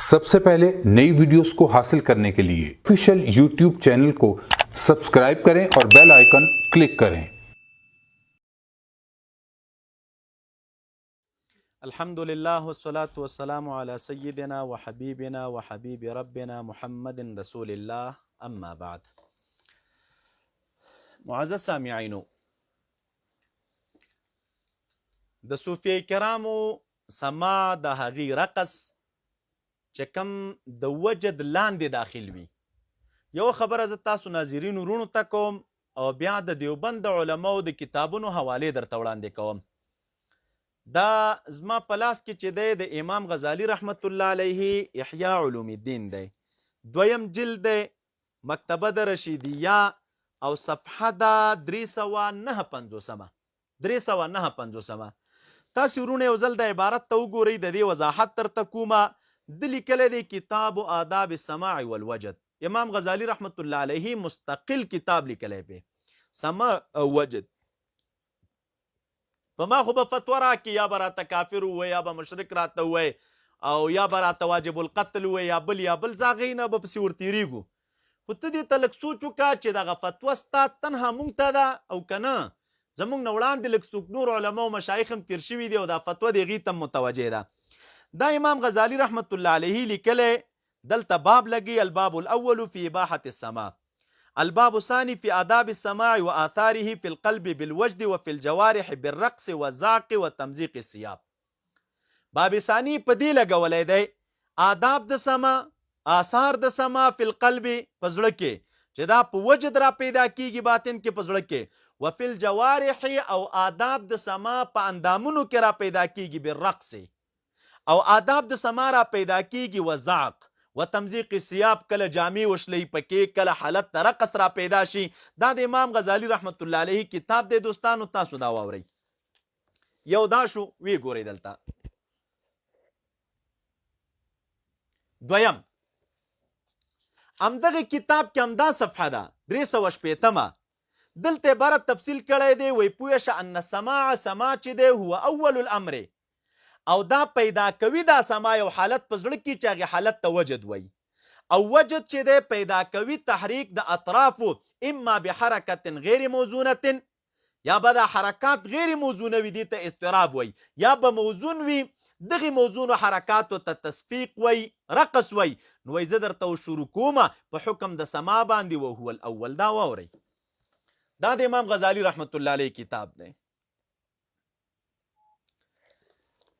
सबसे पहले नई वीडियोस को हासिल करने के लिए ऑफिशियल यूट्यूब चैनल को सब्सक्राइब करें और बेल आइकन क्लिक करें। अल्हम्दुलिल्लाह वस्सलातु वस्सलामु अला सय्यिदिना व हबीबिना व हबीबि रब्बिना मुहम्मदिन रसूलिल्लाह अम्मा बाद। मुअज़्ज़ज़ सामिईनो, د صوفیه کرامو سما د هغې رقص چې کوم د وجد لاندې داخل وي. یو خبره زه تاسو ناظرینو وروڼو ته کوم او بیا د دیوبند د علماو د کتابونو حوالې درته وړاندې کوم. دا زما په لاس کې چې دی د امام غزالی رحمت الله علیه احیاء علوم الدین دی، 2م جلد دی، مکتبه د رشیدیه او صفحه د 359. تاسو ورونه یو ځل د عبارت ته وګورئ، د دې وضاحت درته کومه. د لیکلی دی کتاب آداب السماع والوجد. امام غزالی رحمت الله علیه مستقل کتاب لیکلی دی، سماع او وجد. په ما خو به فتوا راکړي، یا به راته کافر ووایي، یا به مشرک راته ووایي، او یا به راته واجب القتل ووایي، یا بل ځه هغې نه به پسې ورتېرېږو. خو ته دې ته لږ سوچ وکړه چې دغه فتوا ستا تنها مونږ ته ده او که نه زمونږ نه وړاندې لږ څوک نور علما او مشایخ هم تیر شوي دي او دا فتوا د هغې ته متوجه ده. دا امام غزالی رحمت الله علیه لیکلی، دلته باب لګي: الباب الاول فی اباحة السماع، الباب الثاني في آداب السماع وآثاره في القلب بالوجد وفي الجوارح بالرقص والزاق وتمزيق الثياب. باب ثانی په دې لګولی دی آداب د سماع، آثار د سماع فی القلب په زړه کې چې دا په وجد را پیدا کیږي، باطن کې په زړه کې، وفي الجوارح او آداب د سماع په اندامونو کې را پیدا کیږي، بالرقص او آداب د سماع را پیدا کیږي، وزاق وتمزيق الثياب، کله جامې وشلي پکې، کله حالت د رقص را پیدا شي. دا د امام غزالی رحمت الله علیه کتاب دی دوستانو، تاسو دا واورئ. یو دا شو، وی ګورئ دلته. دویم، همدغه کتاب کې همدا صفحه ده 360، دلته عبارت تفصیل کړی دی، وی پوه شه ان سماع، سماع چې دی هو اول الامر، او دا پیدا کوي دا سماع یو حالت په زړه کې چې هغې حالت ته وجد وی، او وجد چې دی پیدا کوي تحریک د اطرافو، اما بحرکت غیر موزونه، یا به دا حرکات غیر موزونه وي، دې ته اضطراب وی، یا به موزون وي، دغه موزون حرکاتو ته تصفیق وی، رقص وی. نو وی زه درته شروع کومه په حکم د سماع باندې، وهو الاول. دا واورئ، دا د امام غزالی رحمت الله علیه کتاب دی.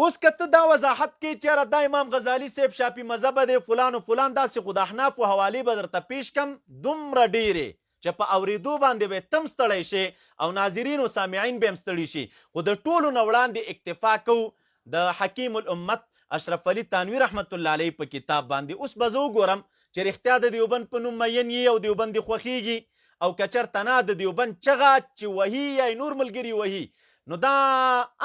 اوس که ته دا وضاحت کې چېرې دا امام غزالی صاحب شافعي مذهبه دی فلان و فلان، داسې خو د احنافو حوالې به درته پیش کم دومره ډېرې چې په اورېدو باندې به تم ستړی شي او ناظرین او سامعین به هم ستړي شي. خو د ټولو نه وړاندې اکتفا کوو د حکیم الامت اشرف علي تانوي رحمت الله علیه په کتاب باندې. اوس به زه وګورم چې رښتیا د دیوبند په نوم مین یې او دیوبند دې خوښېږي، او که چېرته نه د دیوبند چغه چې وهي یا نور ملګري وهي، نو دا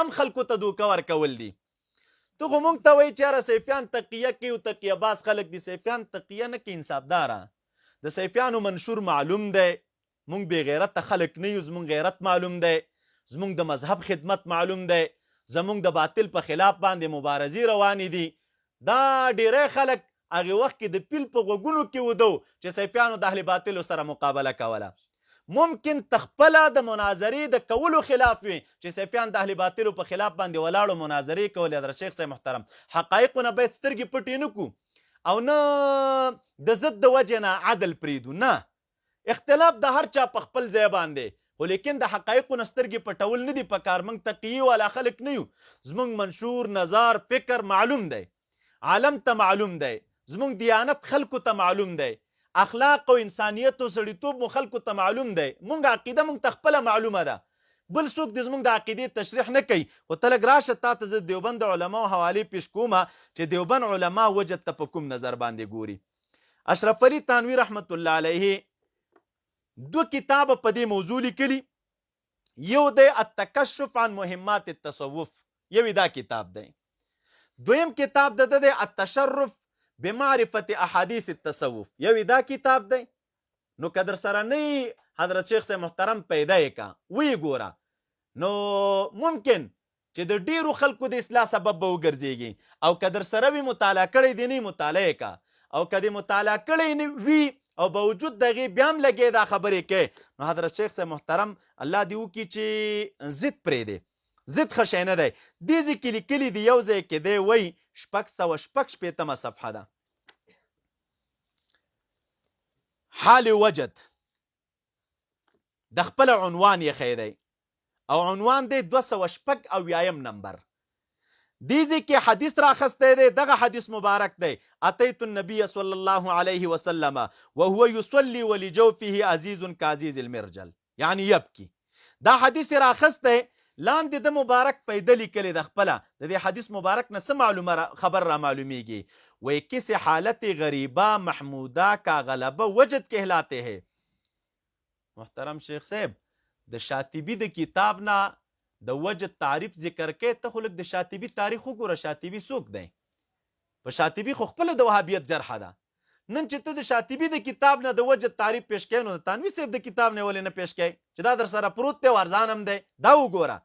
هم خلکو ته دوکه ورکول دي. ته خو مونږ ته وایي چې یاره سیفیان تقیه کوي او تقیه باز خلک دي. سیفیان تقیه نه کوي، انصافداره د سیفیانو منشور معلوم دی، مونږ بې غیرته خلک نه یو، زمونږ غیرت معلوم دی، زمونږ د مذهب خدمت معلوم دی، زمونږ د باطل په خلاف باندې مبارزې روانې دي. دا ډیری خلک هغې وخت کې د پیل په غوږونو کې ودو چې سیفیانو د اهل باطلو سره مقابله کوله. ممکن تخپله د مناظرې د کولو خلاف وي چې سیفیان د اهل باطلو په خلاف باندې ولاړو مناظرې کولې. حضرت شیخ صاحب محترم، حقایقو نه باید سترګې پټې نه کړو او نه د ضد د وجې نه عدل پرېږدو. نه، اختلاف د هر چا په خپل ځای باندې، خو لیکن د حقایقو نه سترګې پټول نه دي پکار. موږ تقیې والا خلک نه یو، زموږ منشور، نظر، فکر معلوم دی، عالم ته معلوم دی، زموږ دیانت خلکو ته معلوم دی، اخلاق او انسانیت او سړیتوب مو خلکو ته معلوم دی، مونږ عقیده مونږ ته خپله معلومه ده، بل څوک د زموږ د عقیدې تشریح نه کوي. خو ته لږ راشه، تا ته زه دیوبند علماو حوالې پیش کومه چې دیوبند علما وجد ته په کوم نظر باندې ګوري. اشرف علي تانوي رحمت الله علیه 2 کتابه په دې موضوع لیکلي. یو دی التکشف عن مهمات التصوف، یوی دا کتاب دی. دویم کتاب د ده دی التشرف بمعرفت احادیث التصوف، یوی دا کتاب دی. نو که در سره نه حضرت شیخ صاحب محترم پیدا یې کا وی ګوره، نو ممکن چې د ډیرو خلکو د اصلاح سبب به وګرځېږي. او که در سره وي مطالعه کړی دی نه مطالعه کا، او که د مطالعه کړی نه وي او باوجود دغې بیا هم لګې دا خبرې کوي، نو حضرت شیخ صاحب محترم الله دې وکړي چې ضد پرېږدي. ضد ښه شی نه دی. دې ځای کې لیکلي دي یو ځای کې دی وایي 666 صفحه ده. حال وجد د خپل عنوان یې ښی دی او عنوان دی 286 نمبر. دې ځای کې حدیث راخستی دی. دغه حدیث مبارک دی: اتیت النبی صلی الله علیه وسلم وهو یصلی ولجوفه عزیز کعزیز المرجل، یعنی یبکی. دا حدیث راخستی، لاندې د مبارک پیدا لیکلی د خپله. د دې حدیث مبارک نه څه معلومه خبر را معلومیږي؟ وی کسی حالت غریبہ محمودہ کا غلبہ وجد کہلاتے ہیں. محترم شیخ صاحب د شاطبی د کتاب نه د وجد تعریف ذکر کوي. ته خو لږ د شاطبي تاریخ وګوره. شاطبي څوک دی؟ په شاطبي خو خپله د وهابیت جرحه ده. نن چې ته د شاطبي د کتاب نه د وجد تعریف پیش کوي، نو د تانوي صاحب د کتاب نه ولې نه پیش کوي چې دا در سره پروت دی او ارزان هم دی؟ دا وګوره.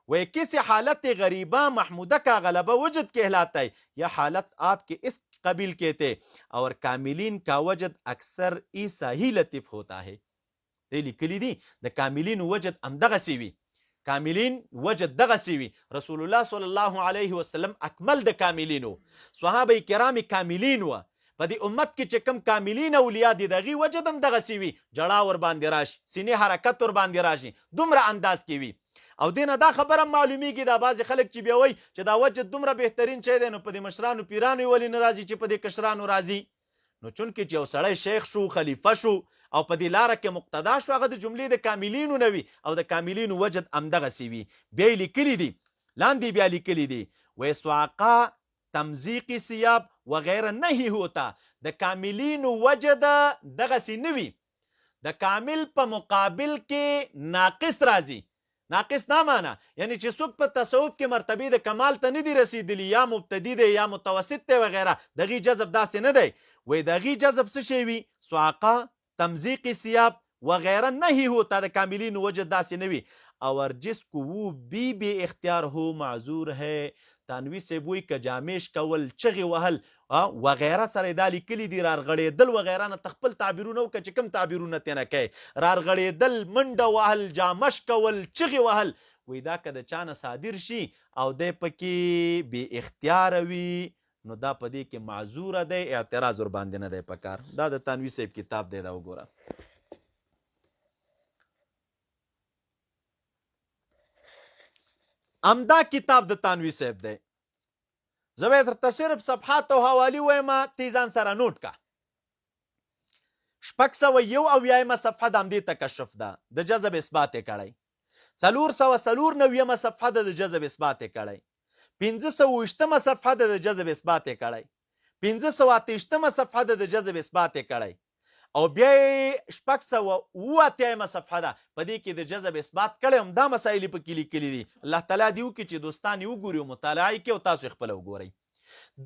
وی کسی حالت غریبہ محمودہ کا غلبہ وجد کہلاتا ہے، یہ حالت آپ کے اس قبیل کہتے اور کاملین کا وجد اکثر ایسا ہی لطیف ہوتا ہے. دی لیکلی دی د کاملین وجد همدغسې وي. کاملین وجد دغسې وي. رسول الله صلی الله علیه وسلم اکمل د کاملین و. صحابه کرام کاملین و. په دې امت کې چې کوم کاملین اولیاء دي د هغې وجد هم دغسې وي. جړا ور باندې راشي، سینې حرکت ور باندې راشي، دومره انداز کې وي. او دې نه دا خبره معلومیږي دا بعضې خلک چې بیا وایي چې دا وجد دومره بهترین شی دی، نو په دې مشرانو پیرانو یې ولې نه راځي چې په دې کشرانو راځي؟ نو چونکې چې یو سړی شیخ شو، خلیفه شو او په دې لاره کې مقتدا شو، هغه د جملې د کاملینو نه وي او د کاملینو وجد همدغسې وي. بیا یې لیکلي دي، لاندې بیا لیکلي دي: ویسواقا تمزیقی سیاب وغیره نہیں ہوتا. د کاملینو وجد دغسې نه وي، د کامل په مقابل کې ناقص راځي. ناقص نه معنا یعنی چې څوک په تصوف کې مرتبه د کمال ته نه دی رسیدلی، یا مبتدی دی یا متوسط دی وغیره، دغې جذب داسې نه دی. وی دغې جذب څه شی وي؟ سواقه تمزیق سیاب وغیرہ نہیں ہوتا. د کاملین وجد داسې نه وي. اور جس کو وہ بے اختیار ہو معذور ہے. تانوی سے بوی که جامش کول، چغې وهل وغیره سره دا لیکلي دي. رارغړېدل وغیره نه تخپل تعبیرونه وکړه چې کوم تعبیرونه تېنه کوي. رارغړېدل، منډه وهل، جامش کول، چغې وهل، وی دا که د چا نه صادر شي او دی پکې بې اختیاره وي، نو دا په دې کې معذوره دی، اعتراض ور باندې نه دی پکار. دا د تانوي صاحب کتاب دی، دا وګوره. امدا کتاب د تانوي صاحب دی. زه به درته صرف صفحات او حوالې وایم، تی ځان سره نوټ کا. 691 صفحه د همدې تکشف ده، د جذب اثبات یې کړی. 494 صفحه د جذب اثبات یې کړی. 520 صفحه د جذب اثبات یې کړی. 528 صفحه د جذب اثبات یې کړی. او بیا 687 صفحه ده، په دې کې د جذب اثبات کړی. هم دا مسایل پکې لیکلي دي. الله تعالی دې وکړي چې دوستان یې وګوري او مطالعه یې کړي او تاسو یې خپله وګورئ.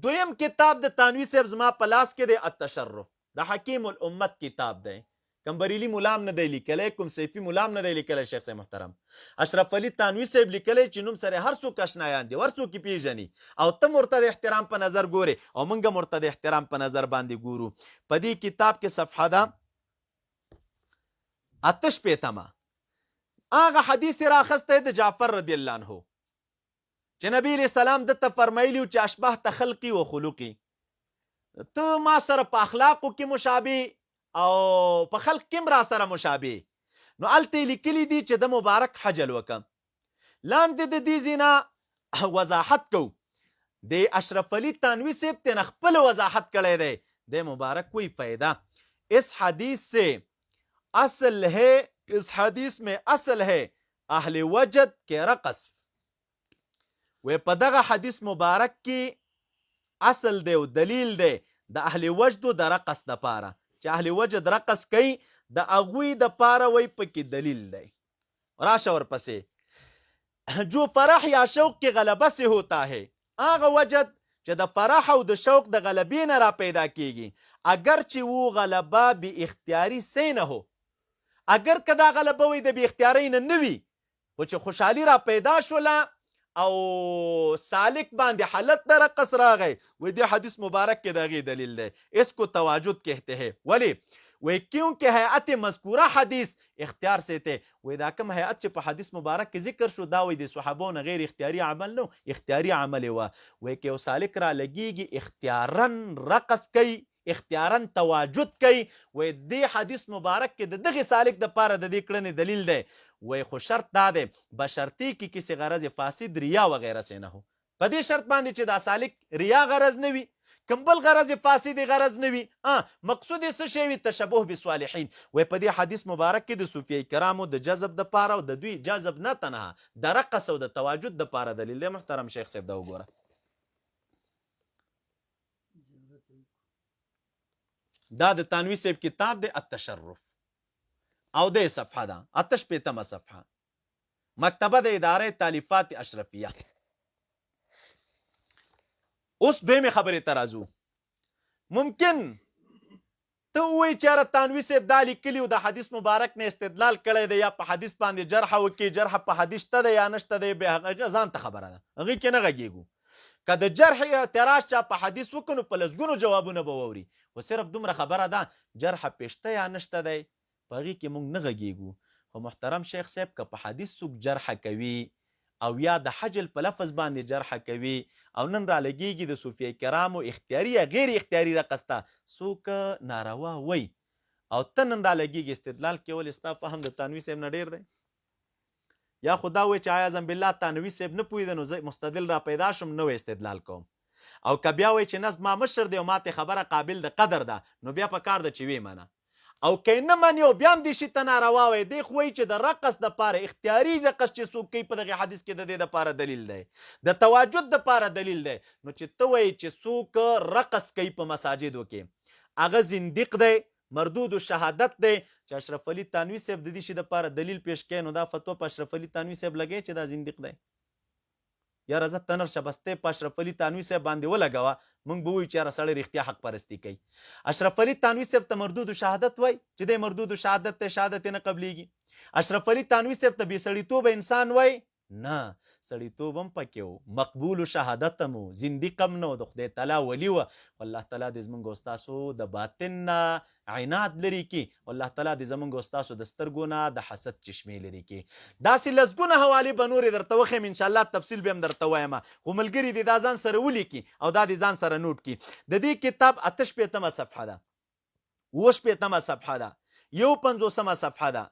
دویم کتاب د تانوي صاحب زما په لاس کې دی، التشرف، د حکیم الامت کتاب دی. کوم بریلي ملام نه دی لیکلی، کوم سیفي ملام نه دی لیکلی. شیخ صاحب محترم اشرف علي تانوي صاحب لیکلی چې نوم سره هر څوک اشنایان دي، هر څوک یې پیژني، او ته ورته د احترام په نظر ګورې او موږ هم ورته د احترام په نظر باندې ګورو. په دې کتاب کې صفحه ده 58 هغه حدیث راخستی د جعفر رضی الله عنه چې نبی علیہ السلام دته فرمایلی چې اشبهت خلقی و خلقی، ته ما سره په اخلاقو کې مشابه او په خلق کې را سره مشابه. نو هلته لیکلي دي چې د مبارک حجل وکم. لاندې د دې ځینه وضاحت کو. د اشرف علي تانوي صاحب تینا خپل وضاحت کړی دی. د مبارک کوئی فائدہ اس حدیث سے اصل ہے، اس حدیث میں اصل ہے اہل وجد کے رقص. و په دغه حدیث مبارک کې اصل دی او دلیل دی د اهل وجد د رقص د پاره، چې اهل وجد رقص کوي د هغوی د پاره وی پکې دلیل دی. راشه ورپسې جو فرح یا شوق کې غلبه سے ہوتا ہے. هغه وجد چې د فرح او د شوق د غلبې نه را پیدا کیږي، اگر چې وو غلبه بی اختیاری سے نه ہو. اگر که دا غلبه وی د بی اختیاری نه وي، خو چې خوشحالي را پیدا شوله او سالک باندې حالت د رقص راغی وی دې حدیث مبارک کې د هغې دلیل دی اسکو تواجد کہتے ہیں ولی وی کیونکہ حیات مذکورہ حدیث اختیار سے تے وی دا کم حیات چې په حدیث مبارک کې ذکر شو دا وی د صحابو نه غیر اختیاري عمل نو اختیاري عمل و وی کې یو سالک را لګیږي اختیارن رقص کوي اختیارن تواجد کوي وی دې حدیث مبارک کې د دغه سالک د پاره د دې کړنې دلیل دی وی خو شرط دا دی بشرطی کې کسی غرض فاسد ریا وغیرہ سے نه هو په دې شرط باندې چې دا سالک ریا غرض نه وي کوم بل غرض فاسد غرض نه وي مقصود یې څه شی وي تشبه بالصالحین وی په دې حدیث مبارک کې د صوفیه کرامو د جذب د پاره او د دوی جذب نه تنها د رقص او د تواجد د پاره دلیل دی محترم شیخ صاحب دا وګوره دا د تانوی صاحب کتاب دی التشرف او د صفحه ده 88 صفحه مکتبه د اداره تالیفات اشرفیه اوس دویمه خبره ترازو ممکن ته وایي چې تانوی صاحب دا لیکلي او د حدیث مبارک نه استدلال کړی دی یا په حدیث باندې جرح وکړي جرح په حدیث شته دی یا نشته دی بیا هغه ځان ته خبره ده هغې کې نه غږېږو که د جرح اعتراض چا په حدیث وکړو په لسګونو جوابونه به واوري خو صرف دومره خبره ده جرح پېشته یا نشته دی په هغې کې موږ نه غږېږو خو محترم شیخ صاحب که په حدیث څوک جرح کوي او یا د حجل په لفظ باندې جرح کوي او نن را لګېږي د صوفیه کرامو اختیاري یا غیر اختیاري رقص ته څوک ناروا وی او ته نن را لګېږي استدلال کول ستا فهم د تانوي صاحب نه ډېر دی یا خدا وی چې عیاذا بالله تانوي صاحب نه پوهېده نو زه مستدل را پیدا شم نوی استدلال کوم او که بیا وی چې نظم ما مشر دی او ماته خبره قابل د قدر ده نو بیا په کار ده چې وی منه او که نه مني او بیا هم دې شي ته ناروا وی دی خو وایي چې د رقص دپاره اختیاري رقص چې څوک کوي په دغې حدیث کې د دې دپاره دلیل دی د تواجد دپاره دلیل دی نو چې ته وایي چې څوک رقص کوي په مساجدو کې هغه زندیق دی مردود شهادت دی چې اشرف علي تانوي صاحب د دې شي دپاره دلیل پیش کوي نو دا فتوا په اشرف علي تانوي صاحب لګوي چې دا زندیق دی یا رضا تنر شبسته په اشرف علي تانوي صاحب باندې ولګوه موږ به وایو چې یاره سړی رښتیا حق پرستی کوي اشرف علي تانوي صاحب ته مردود شهادت وای چې دی مردود شهادت ته شهادت نه قبلیږي اشرف علي تانوي صاحب ته بې سړیتوب انسان وای نه سړیتوب هم پکې و مقبول شهادت هم و زندیق هم نه و د خدای تعالی ولی و والله تعالی دې زموږ او ستاسو د باطن نه عناد لري کړي والله تعالی دې زموږ او ستاسو د سترګو نه د حسد چشمې لري کړي داسې لسګونه حوالې به نورې درته وښیم انشاءالله تفصیل به هم درته وایم خو ملګري دې دا ځان سره ولیکي او دا دې ځان سره نوټ کړي د دې کتاب 88 صفحه ده 88 صفحه ده 51 صفحه ده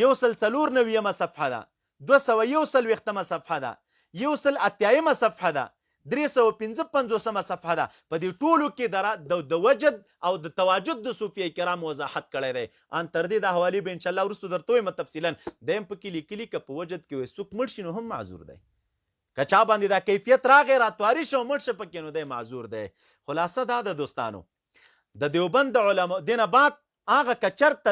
194 صفحه ده 241 صفحه ده 188 صفحه ده 355 صفحه ده په دې ټولو کې د وجد او د تواجد د صوفیه کرام وضاحت کړی دی ان تر دې د حوالې به انشاءالله وروسته درته وایم تفصیلا دیم پکې لیکلي که په وجد کې څوک مړ شي نو هم معذور دی که چا باندې دا کیفیت راغی راتواري شو مړ شه پکې نو دی معذور دی خلاصه دا د دوستانو د دیوبند علما دینه بعد هغه که چرته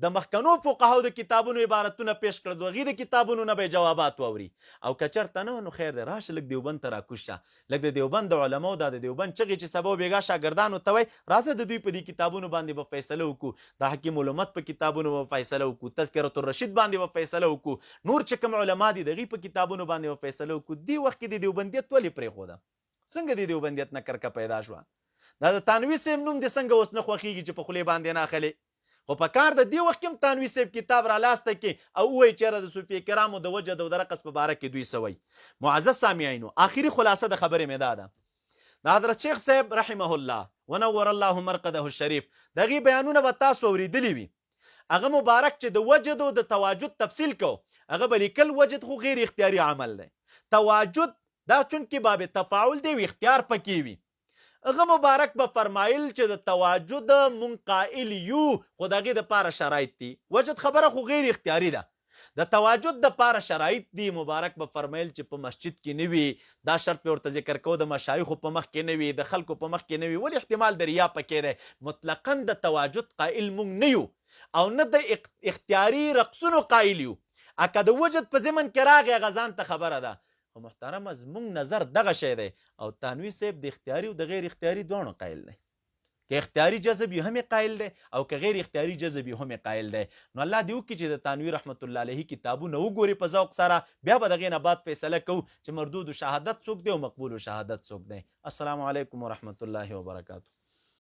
د مخکنو فقهاو د کتابونو عبارتونه پیش کړل د هغې د کتابونو نه به جوابات واوري او که چېرته نه نو خیر دی راشه لږ دیوبند ته راکوز شه لږ د دیوبند د علماو دا د دیوبند چغې چې سبا و بېګا شاګردانو ته وایي راځه د دوی په دې کتابونو باندې به فیصله وکړو د حکیم الامت په کتابونو به فیصله وکړو تذکرة الرشید باندې به فیصله وکړو نور چې کوم علما دي د هغې په کتابونو باندې به فیصله وکړو دې وخت کې د دیوبندیت ولې پرېښوده څنګه د دیوبندیت نه کرکه پیدا شوه دا د تانوي صاحب نوم دې څنګه اوس نه خوښېږي چې په خولې باندې نه اخلې خو په کار د دې وخت کې هم تانوي صاحب کتاب را لاسته کې او ووایي چېرې د صوفیه کرامو د وجد او د رقص په باره کې دوی څه وایي معزز سامعینو آخري خلاصه د خبرې مې دا ده د حضرت شیخ صاحب رحمه الله ونور الله مرقده الشریف د هغې بیانونه به تاسو اورېدلي وي هغه مبارک چې د وجد او د تواجد تفصیل کو هغه به لیکل وجد خو غیر اختیاري عمل دی تواجد دا چونکې باب تفاعل دی او اختیار پکې وي هغه مبارک به فرمایل چې د تواجد مونږ قائل یو خو د هغې دپاره شرایط دي وجد خبره خو غیر اختیاري ده د تواجد دپاره شرایط دي مبارک به فرمایل چې په مسجد کې نه وي دا شرط به ورته ذکر کوو د مشایخو په مخ کې نه وي د خلکو په مخ کې نه وي ولې احتمال د ریا پکې دی مطلقا د تواجد قائل مونږ نه یو او نه د اختیاري رقصونو قائل یو که د وجد په ضمن کې راغی هغه ځان ته خبره ده خو محترمه زمونږ نظر دغه شی دی او تانوي صاحب د اختیاري او د غیر اختیاري دواړو قایل دی که اختیاري جذب یې هم قایل دی او که غیر اختیاري جذب یې هم قایل دی. نو الله دې وکړي چې د تانوي رحمت الله علیه کتابونه وګوري په ذوق سره، بیا به د هغې نه بعد فیصله کوو چې مردود شهادت څوک دی او مقبول شهادت څوک دی. السلام علیکم ورحمت الله وبرکاته.